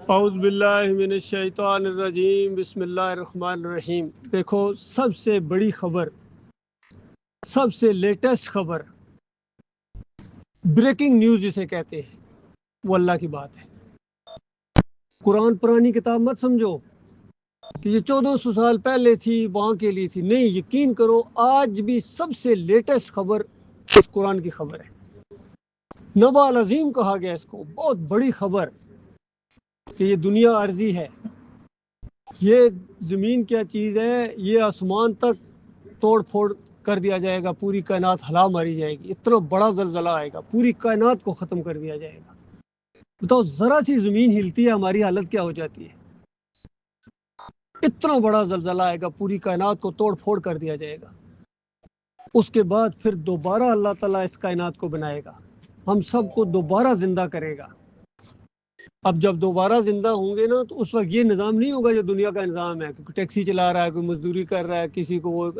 اعوذ باللہ من الشیطان الرجیم، بسم اللہ الرحمن الرحیم۔ دیکھو، سب سے بڑی خبر، سب سے لیٹسٹ خبر، بریکنگ نیوز جسے کہتے ہیں، وہ اللہ کی بات ہے۔ قرآن پرانی کتاب مت سمجھو کہ یہ 1400 سال پہلے تھی، وہاں کے لیے تھی، نہیں، یقین کرو آج بھی سب سے لیٹسٹ خبر اس قرآن کی خبر ہے۔ نبا العظیم کہا گیا اس کو، بہت بڑی خبر کہ یہ دنیا عارضی ہے، یہ زمین کیا چیز ہے، یہ آسمان تک توڑ پھوڑ کر دیا جائے گا، پوری کائنات ہلا ماری جائے گی، اتنا بڑا زلزلہ آئے گا، پوری کائنات کو ختم کر دیا جائے گا۔ بتاؤ، ذرا سی زمین ہلتی ہے ہماری حالت کیا ہو جاتی ہے؟ اتنا بڑا زلزلہ آئے گا، پوری کائنات کو توڑ پھوڑ کر دیا جائے گا۔ اس کے بعد پھر دوبارہ اللہ تعالیٰ اس کائنات کو بنائے گا، ہم سب کو دوبارہ زندہ کرے گا۔ اب جب دوبارہ زندہ ہوں گے نا، تو اس وقت یہ نظام نہیں ہوگا جو دنیا کا نظام ہے، کوئی ٹیکسی چلا رہا ہے، کوئی مزدوری کر رہا ہے، کسی کو وہ،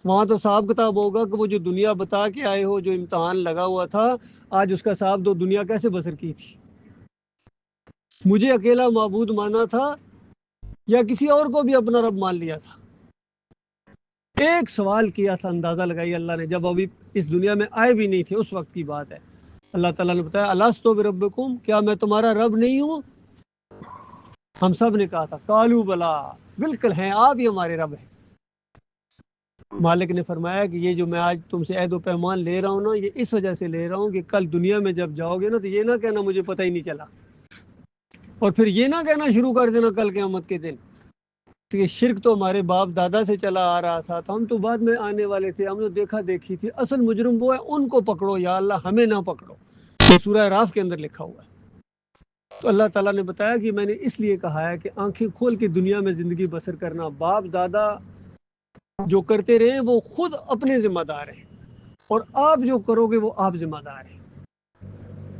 وہاں تو حساب کتاب ہوگا کہ وہ جو دنیا بتا کے آئے ہو، جو امتحان لگا ہوا تھا، آج اس کا حساب دو، دنیا کیسے بسر کی تھی، مجھے اکیلا معبود مانا تھا یا کسی اور کو بھی اپنا رب مان لیا تھا۔ ایک سوال کیا تھا، اندازہ لگائی اللہ نے، جب ابھی اس دنیا میں آئے بھی نہیں تھے، اس وقت کی بات ہے۔ اللہ تعالیٰ نے بتایا، الستو بربکم، کیا میں تمہارا رب نہیں ہوں؟ ہم سب نے کہا تھا کالو بلا، بالکل ہیں، آپ ہی ہمارے رب ہیں۔ مالک نے فرمایا کہ یہ جو میں آج تم سے عہد و پیمان لے رہا ہوں نا، یہ اس وجہ سے لے رہا ہوں کہ کل دنیا میں جب جاؤ گے نا، تو یہ نہ کہنا مجھے پتہ ہی نہیں چلا، اور پھر یہ نہ کہنا شروع کر دینا کل قیامت کے دن کہ یہ شرک تو ہمارے باپ دادا سے چلا آ رہا تھا، تو ہم تو بعد میں آنے والے تھے، ہم نے دیکھا دیکھی تھی، اصل مجرم وہ ہے، ان کو پکڑو یا اللہ، ہمیں نہ پکڑو۔ یہ سورہ اعراف کے اندر لکھا ہوا ہے۔ تو اللہ تعالیٰ نے بتایا کہ میں نے اس لیے کہا ہے کہ آنکھیں کھول کے دنیا میں زندگی بسر کرنا، باپ دادا جو کرتے رہے وہ خود اپنے ذمہ دار ہیں، اور آپ جو کرو گے وہ آپ ذمہ دار ہیں۔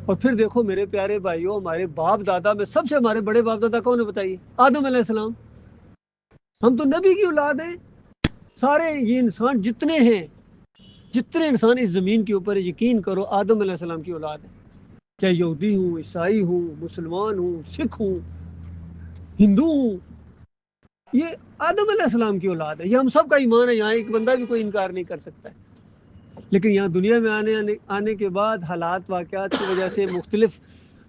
اور پھر دیکھو میرے پیارے بھائیوں، ہمارے باپ دادا میں سب سے ہمارے بڑے باپ دادا کون ہے بتائیے؟ آدم علیہ السلام۔ ہم تو نبی کی اولاد ہیں، سارے یہ انسان جتنے ہیں، جتنے انسان اس زمین کے اوپر، یقین کرو آدم علیہ السلام کی اولاد ہے، چاہے یہودی ہوں، عیسائی ہوں، مسلمان ہوں، سکھ ہوں، ہندو ہوں، یہ آدم علیہ السلام کی اولاد ہے، یہ ہم سب کا ایمان ہے، یہاں ایک بندہ بھی کوئی انکار نہیں کر سکتا ہے۔ لیکن یہاں دنیا میں آنے کے بعد حالات واقعات کی وجہ سے، مختلف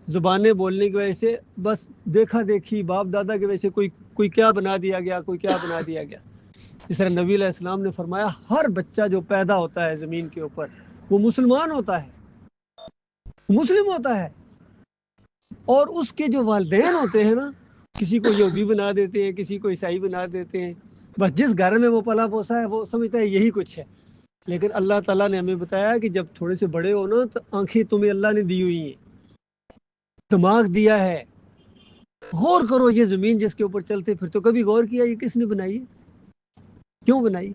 زبانیں بولنے کی وجہ سے، بس دیکھا دیکھی باپ دادا کی وجہ سے کوئی کیا بنا دیا گیا، کوئی کیا بنا دیا گیا۔ جس طرح نبی علیہ السلام نے فرمایا، ہر بچہ جو پیدا ہوتا ہے زمین کے اوپر وہ مسلمان ہوتا ہے، مسلم ہوتا ہے، اور اس کے جو والدین ہوتے ہیں نا، کسی کو یہودی بنا دیتے ہیں، کسی کو عیسائی بنا دیتے ہیں، بس جس گھر میں وہ پلا پوسا ہے وہ سمجھتا ہے یہی کچھ ہے۔ لیکن اللہ تعالیٰ نے ہمیں بتایا کہ جب تھوڑے سے بڑے ہو نا، تو آنکھیں تمہیں اللہ نے دی ہوئی ہیں، دماغ دیا ہے، غور کرو، یہ زمین جس کے اوپر چلتے پھر تو کبھی غور کیا یہ کس نے بنائی ہے، کیوں بنائی؟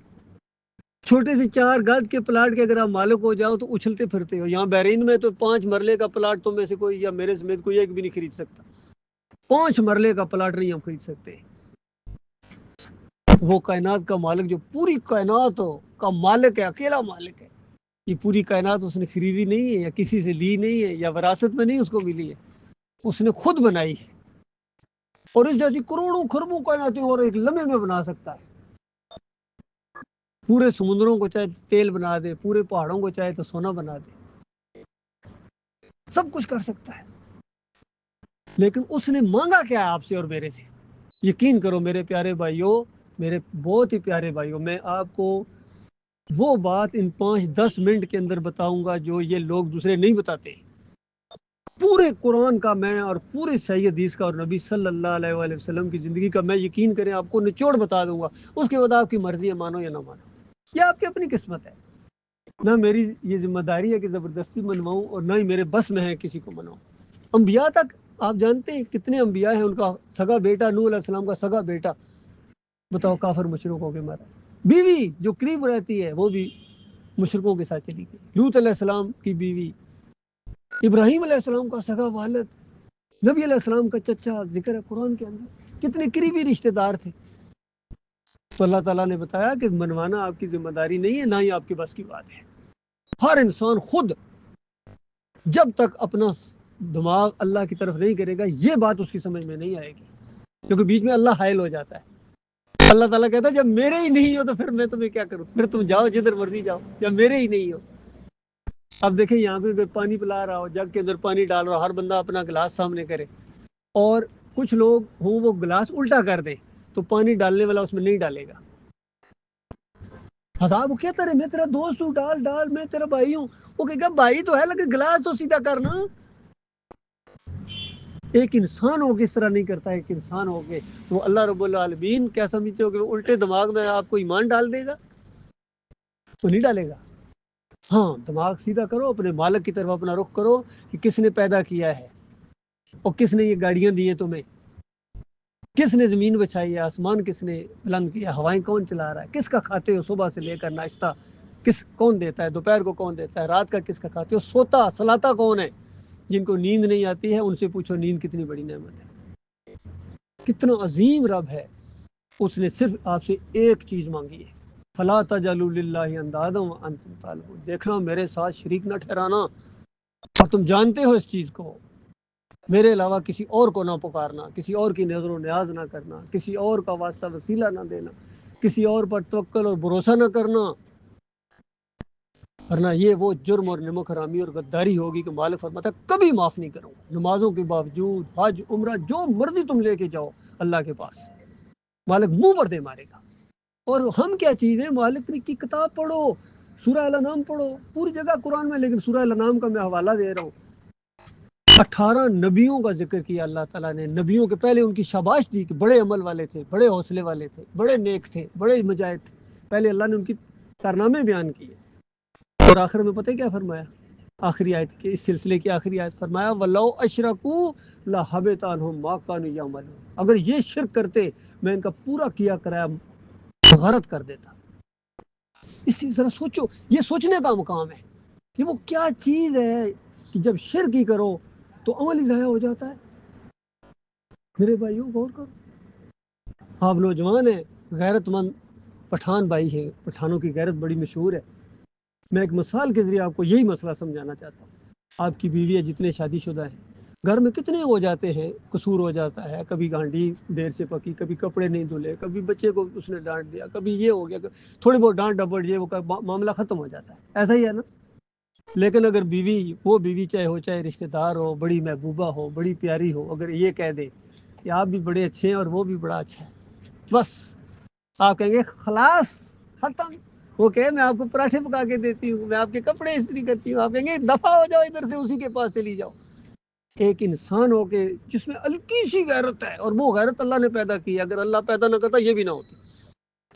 چھوٹے سے 4 گز کے پلاٹ کے اگر آپ مالک ہو جاؤ تو اچھلتے پھرتے ہو۔ یہاں بحرین میں تو 5 مرلے کا پلاٹ تم میں سے کوئی یا میرے سمیت کوئی ایک بھی نہیں خرید سکتا، 5 مرلے کا پلاٹ نہیں ہم خرید سکتے۔ وہ کائنات کا مالک جو پوری کائنات کا مالک ہے، اکیلا مالک ہے، یہ پوری کائنات اس نے خریدی نہیں ہے، یا کسی سے لی نہیں ہے، یا وراثت میں نہیں اس کو ملی ہے، اس نے خود بنائی ہے، اور اس جیسی کروڑوں خربوں کائناتیں اور ایک لمحے میں بنا سکتا ہے۔ پورے سمندروں کو چاہے تیل بنا دے، پورے پہاڑوں کو چاہے تو سونا بنا دے، سب کچھ کر سکتا ہے۔ لیکن اس نے مانگا کیا ہے آپ سے اور میرے سے؟ یقین کرو میرے پیارے بھائیوں، میرے بہت ہی پیارے بھائیوں، میں آپ کو وہ بات ان 5-10 منٹ کے اندر بتاؤں گا جو یہ لوگ دوسرے نہیں بتاتے۔ پورے قرآن کا میں، اور پورے صحیح حدیث کا، اور نبی صلی اللہ علیہ وآلہ وسلم کی زندگی کا میں، یقین کریں آپ کو نچوڑ بتا دوں گا۔ اس کے بعد آپ کی مرضی ہے، مانو یا نہ مانو، یہ آپ کی اپنی قسمت ہے۔ نہ میری یہ ذمہ داری ہے کہ زبردستی منواؤں، اور نہ ہی میرے بس میں ہے کسی کو منواؤں۔ انبیاء تک آپ جانتے ہیں کتنے انبیاء ہیں، ان کا سگا بیٹا نوح علیہ السلام کا سگا بیٹا، بتاؤ، کافر مشرکوں کے مارا، بیوی جو قریب رہتی ہے وہ بھی مشرکوں کے ساتھ چلی گئی، لوط علیہ السلام کی بیوی، ابراہیم علیہ السلام کا سگا والد، نبی علیہ السلام کا چچا، ذکر ہے قرآن کے اندر، کتنے قریبی رشتہ دار تھے۔ تو اللہ تعالیٰ نے بتایا کہ منوانا آپ کی ذمہ داری نہیں ہے، نہ ہی آپ کے بس کی بات ہے۔ ہر انسان خود جب تک اپنا دماغ اللہ کی طرف نہیں کرے گا، یہ بات اس کی سمجھ میں نہیں آئے گی، کیونکہ بیچ میں اللہ حائل ہو جاتا ہے۔ اللہ تعالیٰ کہتا ہے جب میرے ہی نہیں ہو تو پھر میں تمہیں کیا کروں، پھر تم جاؤ جدھر مرضی جاؤ، جب میرے ہی نہیں ہو۔ اب دیکھیں یہاں پہ اگر پانی پلا رہا ہو، جگ کے اندر پانی ڈال رہا ہو، ہر بندہ اپنا گلاس سامنے کرے، اور کچھ لوگ ہوں وہ گلاس الٹا کر دیں، تو پانی ڈالنے والا اس میں نہیں ڈالے گا۔ وہ کہتا رہے میں تیرا دوست ہوں، ڈال ڈال، میں تیرا بھائی ہوں، وہ کہے گا بھائی تو ہے لیکن گلاس تو سیدھا کرنا۔ ایک انسان ہو کے اس طرح نہیں کرتا، ایک انسان ہو کے وہ اللہ رب العالمین کیا سمجھتے ہو کہ وہ الٹے دماغ میں آپ کو ایمان ڈال دے گا؟ تو نہیں ڈالے گا۔ ہاں دماغ سیدھا کرو، اپنے مالک کی طرف اپنا رخ کرو کہ کس نے پیدا کیا ہے، اور کس نے یہ گاڑیاں دی ہیں تمہیں، کس نے زمین بچھائی ہے، آسمان کس نے بلند کیا، ہوائیں کون چلا رہا ہے، کس کا کھاتے ہو صبح سے لے کر ناشتہ کون دیتا ہے، دوپہر کو کون دیتا ہے، رات کا کس کا کھاتے ہو، سوتا سلاتا کون ہے؟ جن کو نیند نہیں آتی ہے ان سے پوچھو نیند کتنی بڑی نعمت ہے، کتنا عظیم رب ہے۔ اس نے صرف آپ سے ایک چیز مانگی ہے، فلا تجعلوا للہ اندادا وانتم تعلمون، دیکھنا میرے ساتھ شریک نہ ٹھہرانا، اور تم جانتے ہو اس چیز کو، میرے علاوہ کسی اور کو نہ پکارنا، کسی اور کی نظر و نیاز نہ کرنا، کسی اور کا واسطہ وسیلہ نہ دینا، کسی اور پر توکل اور بھروسہ نہ کرنا، ورنہ یہ وہ جرم اور نمک حرامی اور غداری ہوگی کہ مالک فرماتا ہے کبھی معاف نہیں کروں گا۔ نمازوں کے باوجود حج عمرہ جو مرضی تم لے کے جاؤ اللہ کے پاس، مالک منہ پر دے مارے گا۔ اور ہم کیا چیز ہے، مالک کی کتاب پڑھو، سورہ الانعام پڑھو، پوری جگہ قرآن میں، لیکن سورہ الانعام کا میں حوالہ دے رہا ہوں، 18 نبیوں کا ذکر کیا اللہ تعالیٰ نے، نبیوں کے پہلے ان کی شاباش دی کہ بڑے عمل والے تھے، بڑے حوصلے والے تھے، بڑے نیک تھے، بڑے مجاہد تھے، پہلے اللہ نے ان کی کارنامے بیان کیے، اور آخر میں پتہ کیا فرمایا، آخری آیت کے اس سلسلے کی آخری آیت فرمایا وَلَوْ أَشْرَكُوا لَحَبِطَ عَنْهُمْ مَا كَانُوا يَعْمَلُونَ، اگر یہ شرک کرتے میں ان کا پورا کیا کرایا غارت کر دیتا۔ اسی ذرا سوچو، یہ سوچنے کا مقام ہے کہ وہ کیا چیز ہے کہ جب شرک ہی کرو تو عمل ہی ضائع ہو جاتا ہے۔ میرے بھائیوں غور کرو، آپ نوجوان ہیں، غیرت مند پٹھان بھائی ہیں، پٹھانوں کی غیرت بڑی مشہور ہے۔ میں ایک مثال کے ذریعے آپ کو یہی مسئلہ سمجھانا چاہتا ہوں۔ آپ کی بیوی جتنے شادی شدہ ہیں، گھر میں کتنے ہو جاتے ہیں، قصور ہو جاتا ہے، کبھی گانڈی دیر سے پکی، کبھی کپڑے نہیں دھلے، کبھی بچے کو اس نے ڈانٹ دیا، کبھی یہ ہو گیا، تھوڑی بہت ڈانٹ ڈپٹ یہ وہ معاملہ ختم ہو جاتا ہے، ایسا ہی ہے نا؟ لیکن اگر بیوی، وہ بیوی چاہے رشتہ دار ہو، بڑی محبوبہ ہو، بڑی پیاری ہو، اگر یہ کہہ دے کہ آپ بھی بڑے اچھے ہیں اور وہ بھی بڑا اچھا ہے، بس آپ کہیں گے خلاص ختم۔ وہ کہے میں آپ کو پراٹھے پکا کے دیتی ہوں، میں آپ کے کپڑے استری کرتی ہوں، آپ کہیں گے دفع ہو جاؤ ادھر سے، اسی کے پاس چلی جاؤ۔ ایک انسان ہو کے جس میں ہلکی سی غیرت ہے، اور وہ غیرت اللہ نے پیدا کی ہے، اگر اللہ پیدا نہ کرتا یہ بھی نہ ہوتی،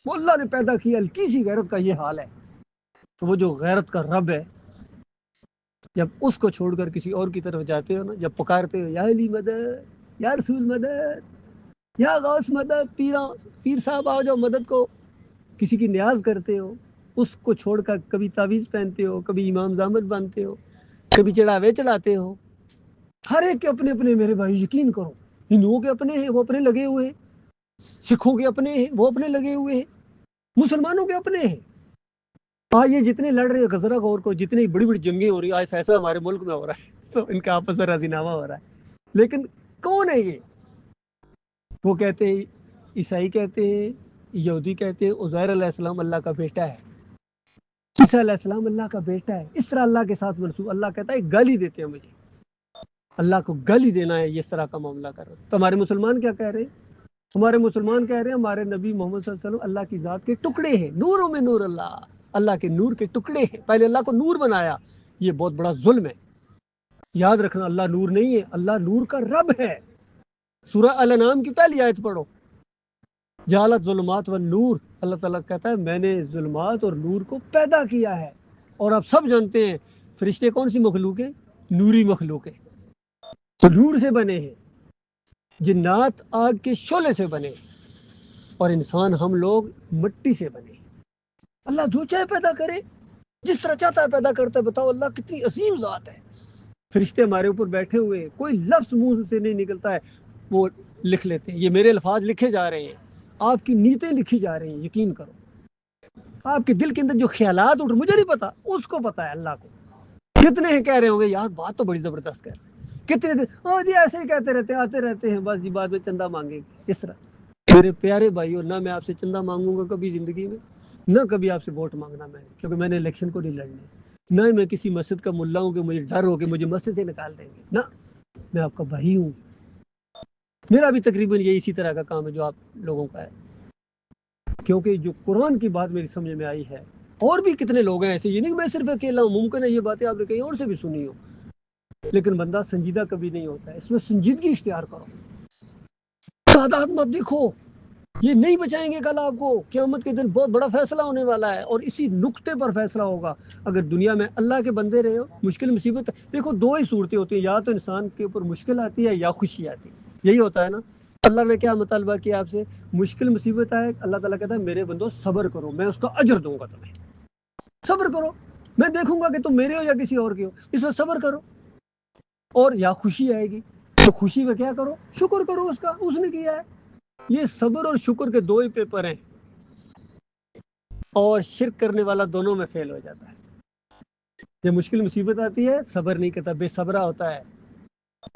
وہ اللہ نے پیدا کی ہلکی سی غیرت کا یہ حال ہے۔ تو وہ جو غیرت کا رب ہے، جب اس کو چھوڑ کر کسی اور کی طرف جاتے ہو نا، جب پکارتے ہو یا علی مدد، یا رسول مدد، یا غوث مدد، پیر صاحب آؤ جاؤ مدد کو، کسی کی نیاز کرتے ہو، اس کو چھوڑ کر کبھی تعویذ پہنتے ہو، کبھی امام زامد بنتے ہو، کبھی چڑھاوے چلاتے ہو۔ ہر ایک کے اپنے اپنے، میرے بھائی یقین کرو، ہندوؤں کے اپنے ہیں، وہ اپنے لگے ہوئے ہیں، سکھوں کے اپنے ہیں، وہ اپنے لگے ہوئے ہیں، مسلمانوں کے اپنے ہیں۔ یہ جتنے لڑ رہے ہیں غزرہ غور کو، جتنی بڑی بڑی جنگیں ہو رہی ہیں، آج فیصلہ ہمارے ملک میں ہو رہا ہے تو ان کا آپس میں راضینامہ ہو رہا ہے، لیکن کون ہے یہ؟ وہ کہتے ہیں، عیسائی کہتے ہیں، یہودی کہتے ہیں عزیر علیہ السلام اللہ کا بیٹا ہے، عیسیٰ علیہ السلام اللہ کا بیٹا ہے، اس طرح اللہ کے ساتھ منسوب۔ اللہ کہتا ہے گالی دیتے ہیں مجھے، اللہ کو گالی دینا ہے، اس طرح کا معاملہ کر رہے۔ تو ہمارے مسلمان کیا کہہ رہے ہیں؟ ہمارے مسلمان کہہ رہے ہیں ہمارے نبی محمد صلی اللہ علیہ وسلم اللہ کی ذات کے ٹکڑے ہیں، نوروں میں نور اللہ، اللہ کے نور کے ٹکڑے ہیں۔ پہلے اللہ کو نور بنایا، یہ بہت بڑا ظلم ہے۔ یاد رکھنا اللہ نور نہیں ہے، اللہ نور کا رب ہے۔ سورہ الانعام کی پہلی آیت پڑھو، جعلت ظلمات و نور، اللہ تعالیٰ کہتا ہے میں نے ظلمات اور نور کو پیدا کیا ہے۔ اور آپ سب جانتے ہیں فرشتے کون سی مخلوق ہے؟ نوری مخلوق ہے، تو نور سے بنے ہیں، جنات آگ کے شعلے سے بنے، اور انسان ہم لوگ مٹی سے بنے۔ اللہ جو چاہے پیدا کرے، جس طرح چاہتا ہے پیدا کرتا ہے۔ بتاؤ اللہ کتنی عظیم ذات ہے۔ فرشتے ہمارے اوپر بیٹھے ہوئے ہیں، کوئی لفظ منہ سے نہیں نکلتا ہے، وہ لکھ لیتے ہیں۔ یہ میرے الفاظ لکھے جا رہے ہیں، آپ کی نیتیں لکھی جا رہی ہیں، یقین کرو۔ آپ کے دل کے اندر جو خیالات اٹھ، مجھے نہیں پتا، اس کو پتا ہے اللہ کو۔ کتنے ہیں کہہ رہے ہوں گے یار بات تو بڑی زبردست کر رہے ہیں، کتنے دن ہاں جی ایسے ہی کہتے رہتے ہیں، آتے رہتے ہیں، بس جی بعد میں چندہ مانگیں گے اس طرح۔ میرے پیارے بھائیو، نہ میں آپ سے چندہ مانگوں گا کبھی زندگی میں، نہ کبھی آپ سے ووٹ مانگنا میں نے، کیونکہ میں نے الیکشن کو نہیں لڑنے، نہ میں کسی مسجد کا ملا ہوں کہ مجھے ڈر ہو کہ مجھے مسجد سے نکال دیں گے، نہ میں آپ کا بھائی ہوں۔ میرا بھی تقریباً یہ اسی طرح کا کام ہے جو آپ لوگوں کا ہے، کیونکہ جو قرآن کی بات میری سمجھ میں آئی ہے، اور بھی کتنے لوگ ہیں ایسے، یہ نہیں کہ میں صرف اکیلا ہوں، ممکن ہے یہ باتیں آپ نے کہیں اور سے بھی سنی ہو، لیکن بندہ سنجیدہ کبھی نہیں ہوتا ہے، اس میں سنجیدگی اختیار کرو، تعداد مت دیکھو، یہ نہیں بچائیں گے کل آپ کو، قیامت کے دن بہت بڑا فیصلہ ہونے والا ہے، اور اسی نقطے پر فیصلہ ہوگا۔ اگر دنیا میں اللہ کے بندے رہے ہو، مشکل مصیبت، دیکھو دو ہی صورتیں ہوتی ہیں، یا تو انسان کے اوپر مشکل آتی ہے یا خوشی آتی ہے، یہی ہوتا ہے نا۔ اللہ نے کیا مطالبہ کیا آپ سے؟ مشکل مصیبت آئے، اللہ تعالیٰ کہتا ہے میرے بندو صبر کرو، میں اس کا اجر دوں گا تمہیں، صبر کرو، میں دیکھوں گا کہ تم میرے ہو یا کسی اور کے ہو، اس میں صبر کرو۔ اور یا خوشی آئے گی تو خوشی میں کیا کرو؟ شکر کرو اس کا، اس نے کیا ہے۔ یہ صبر اور شکر کے دو ہی پیپر ہیں، اور شرک کرنے والا دونوں میں فیل ہو جاتا ہے۔ جب مشکل مصیبت آتی ہے صبر نہیں کرتا، بے صبرا ہوتا ہے،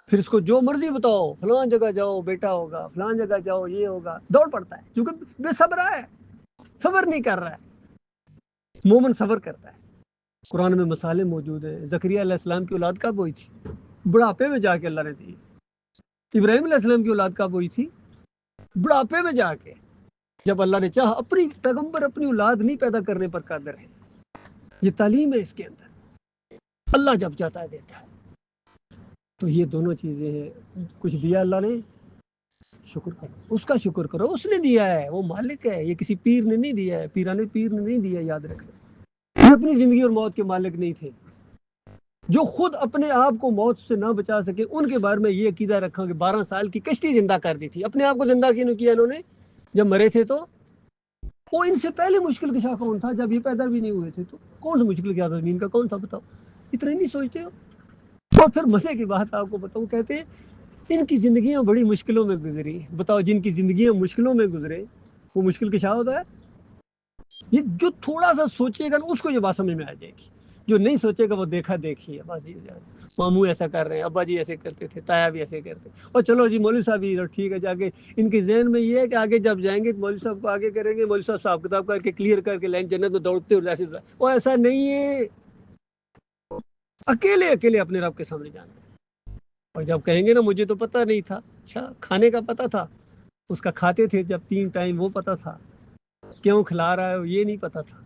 پھر اس کو جو مرضی بتاؤ، فلاں جگہ جاؤ بیٹا ہوگا، فلاں جگہ جاؤ یہ ہوگا، دوڑ پڑتا ہے کیونکہ بے صبرا ہے، صبر نہیں کر رہا ہے۔ مومن صبر کرتا ہے۔ قرآن میں مثالیں موجود ہیں، زکریا علیہ السلام کی اولاد کب ہوئی تھی؟ بڑھاپے میں جا کے اللہ نے دی۔ ابراہیم علیہ السلام کی اولاد کب ہوئی تھی؟ بڑھاپے میں جا کے، جب اللہ نے چاہا۔ اپنی پیغمبر اپنی اولاد نہیں پیدا کرنے پر قادر ہے، یہ تعلیم ہے اس کے اندر، اللہ جب چاہتا ہے دیتا ہے۔ تو یہ دونوں چیزیں ہیں، کچھ دیا اللہ نے، شکر کرو، اس کا شکر کرو، اس نے دیا ہے، وہ مالک ہے، یہ کسی پیر نے نہیں دیا ہے، پیرانے پیر نے نہیں دیا، یاد رکھنا۔ یہ اپنی زندگی اور موت کے مالک نہیں تھے، جو خود اپنے آپ کو موت سے نہ بچا سکے، ان کے بارے میں یہ عقیدہ رکھا کہ 12 سال کی کشتی زندہ کر دی تھی۔ اپنے آپ کو زندہ کیوں نہیں کیا انہوں نے؟ جب مرے تھے تو وہ ان سے پہلے مشکل کشا کون تھا؟ جب یہ پیدا بھی نہیں ہوئے تھے تو کون سا مشکل کیا تھا؟ زمین کا کون سا؟ بتاؤ، اتنا نہیں سوچتے ہو؟ اور پھر مزے کی بات آپ کو بتاؤں، کہتے ہیں ان کی زندگیاں بڑی مشکلوں میں گزری۔ بتاؤ، جن کی زندگیاں مشکلوں میں گزرے وہ مشکل کشا ہوتا ہے؟ یہ جو تھوڑا سا سوچے گا نا اس کو یہ بات سمجھ میں آ جائے گی، جو نہیں سوچے گا وہ دیکھا دیکھی ہے بس۔ ماموں ایسا کر رہے ہیں، ابا جی ایسے کرتے تھے، تایا بھی ایسے کرتے، اور چلو جی مولوی صاحب بھی ٹھیک ہے، جا کے ان کے ذہن میں یہ ہے کہ آگے جب جائیں گے مولوی صاحب کو آگے کریں گے، مولوی صاحب حساب کتاب کر کے کلیئر کر کے لائن جنت میں دوڑتے ہو جیسے، وہ ایسا نہیں ہے۔ اکیلے اکیلے اپنے رب کے سامنے جانا ہے۔ اور جب کہیں گے نا مجھے تو پتہ نہیں تھا، اچھا کھانے کا پتہ تھا، اس کا کھاتے تھے جب 3 ٹائم، وہ پتہ تھا، کیوں کھلا رہا ہے یہ نہیں پتہ تھا۔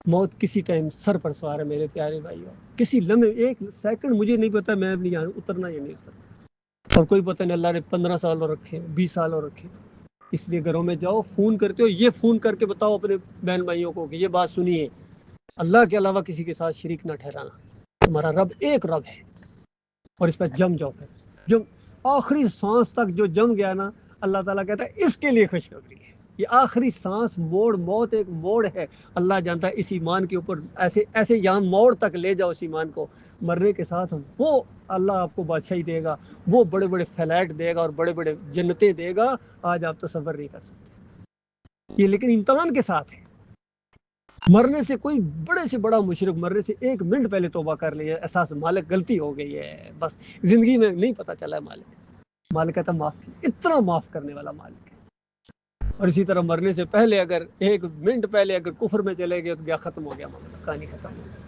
موت کسی ٹائم سر پر سوار ہے میرے پیارے بھائیوں، کسی لمحے، ایک سیکنڈ مجھے نہیں پتا میں نہیں اترنا یا نہیں اترنا، اور کوئی پتہ نہیں اللہ نے 15 سال اور رکھے، 20 سال اور رکھے۔ اس لیے گھروں میں جاؤ، فون کرتے ہو، یہ فون کر کے بتاؤ اپنے بہن بھائیوں کو کہ یہ بات سنیے، اللہ کے علاوہ کسی کے ساتھ شریک نہ ٹھہرانا، تمہارا رب ایک رب ہے، اور اس پہ جم جاؤ۔ پھر جو آخری سانس تک جو جم گیا نا، اللہ تعالیٰ کہتا ہے اس کے لیے خوشخبری ہے۔ یہ آخری سانس، موڑ، موت ایک موڑ ہے، اللہ جانتا ہے اس ایمان کے اوپر ایسے ایسے یہاں موڑ تک لے جاؤ اس ایمان کو، مرنے کے ساتھ وہ اللہ آپ کو بادشاہی دے گا، وہ بڑے بڑے فلیٹ دے گا اور بڑے بڑے جنتیں دے گا، آج آپ تصور نہیں کر سکتے یہ، لیکن امتحان کے ساتھ ہے۔ مرنے سے کوئی بڑے سے بڑا مشرک مرنے سے 1 منٹ پہلے توبہ کر لیا، احساس مالک غلطی ہو گئی ہے، بس زندگی میں نہیں پتہ چلا ہے مالک کہتا معاف، اتنا معاف کرنے والا مالک ہے۔ اور اسی طرح مرنے سے پہلے اگر 1 منٹ پہلے اگر کفر میں چلے گئے تو کیا ختم ہو گیا معاملہ، کہانی ختم ہو گئی۔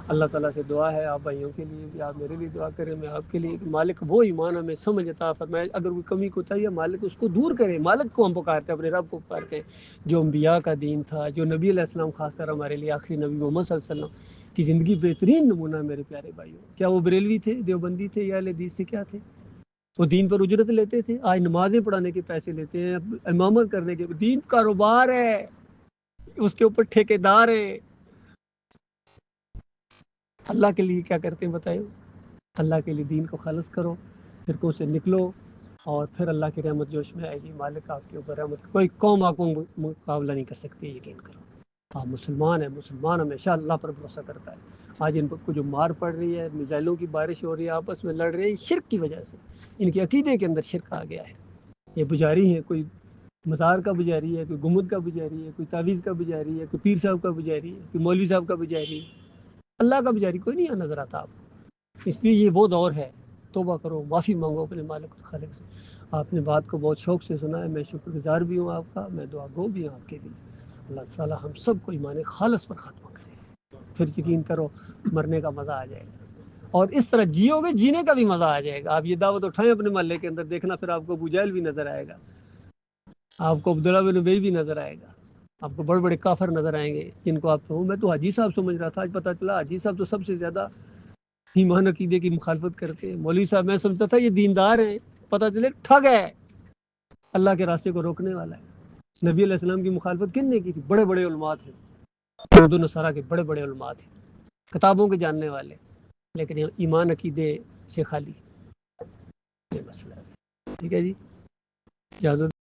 اللہ تعالیٰ سے دعا ہے، آپ بھائیوں کے لیے بھی، آپ میرے لیے دعا کریں، میں آپ کے لیے، مالک وہ ایمان ہمیں سمجھ عطا فرمائے، اگر کوئی کمی کوتاہی ہے مالک اس کو دور کرے۔ مالک کو ہم پکارتے ہیں، اپنے رب کو پکارتے ہیں، جو انبیاء کا دین تھا، جو نبی علیہ السلام، خاص کر ہمارے لیے آخری نبی محمد صلی اللہ علیہ وسلم کی زندگی بہترین نمونہ ہے میرے پیارے بھائیوں۔ کیا وہ بریلوی تھے، دیوبندی تھے، یا اہل حدیث تھے، کیا تھے؟ وہ دین پر اجرت لیتے تھے، آج نمازیں پڑھانے کے پیسے لیتے ہیں، امامت کرنے کے، دین کاروبار ہے، اس کے اوپر ٹھیکیدار ہے۔ اللہ کے لیے کیا کرتے ہیں بتائیں؟ اللہ کے لیے دین کو خالص کرو، فرقوں سے نکلو، اور پھر اللہ کی رحمت جوش میں آئے گی، مالک آپ کے اوپر رحمت، کوئی قوم آپ کو مقابلہ نہیں کر سکتی، یقین کرو۔ آپ مسلمان ہیں، مسلمان ہمیشہ اللہ پر بھروسہ کرتا ہے۔ آج ان کو جو مار پڑ رہی ہے، میزائلوں کی بارش ہو رہی ہے، آپس میں لڑ رہے ہیں، شرک کی وجہ سے، ان کے عقیدے کے اندر شرک آ گیا ہے۔ یہ پجاری ہیں، کوئی مزار کا پجاری ہے، کوئی گنبد کا پجاری ہے، کوئی تعویذ کا پجاری ہے، کوئی پیر صاحب کا پجاری ہے، کوئی مولوی صاحب کا پجاری ہے، اللہ کا پجاری کوئی نہیں نظر آتا آپ کو۔ اس لیے یہ وہ دور ہے توبہ کرو، معافی مانگو اپنے مالک اور خالق سے۔ آپ نے بات کو بہت شوق سے سنا ہے، میں شکر گزار بھی ہوں آپ کا، میں دعا گو بھی ہوں آپ کے لیے۔ اللہ تعالیٰ ہم سب کو ایمان خالص پر ختم کرے، پھر یقین کرو مرنے کا مزہ آ جائے گا، اور اس طرح جیو گے جینے کا بھی مزہ آ جائے گا۔ آپ یہ دعوت اٹھائیں اپنے محلے کے اندر، دیکھنا پھر آپ کو ابو جہل بھی نظر آئے گا، آپ کو عبداللہ بن ابی بھی نظر آئے گا، آپ کو بڑے بڑے کافر نظر آئیں گے جن کو آپ میں تو حاجی صاحب سمجھ رہا تھا، آج پتہ چلا حاجی صاحب تو سب سے زیادہ ایمان عقیدے کی مخالفت کرتے ہیں۔ مولوی صاحب میں سمجھتا تھا یہ دیندار ہیں، پتہ چلے ٹھگ ہے، اللہ کے راستے کو روکنے والا ہے۔ نبی علیہ السلام کی مخالفت کن نے کی تھی؟ بڑے بڑے علماء تھے، یہود و نصارہ کے بڑے بڑے علماء تھے، کتابوں کے جاننے والے، لیکن ایمان عقیدے سے خالی، یہ مسئلہ ہے۔ ٹھیک ہے جی، اجازت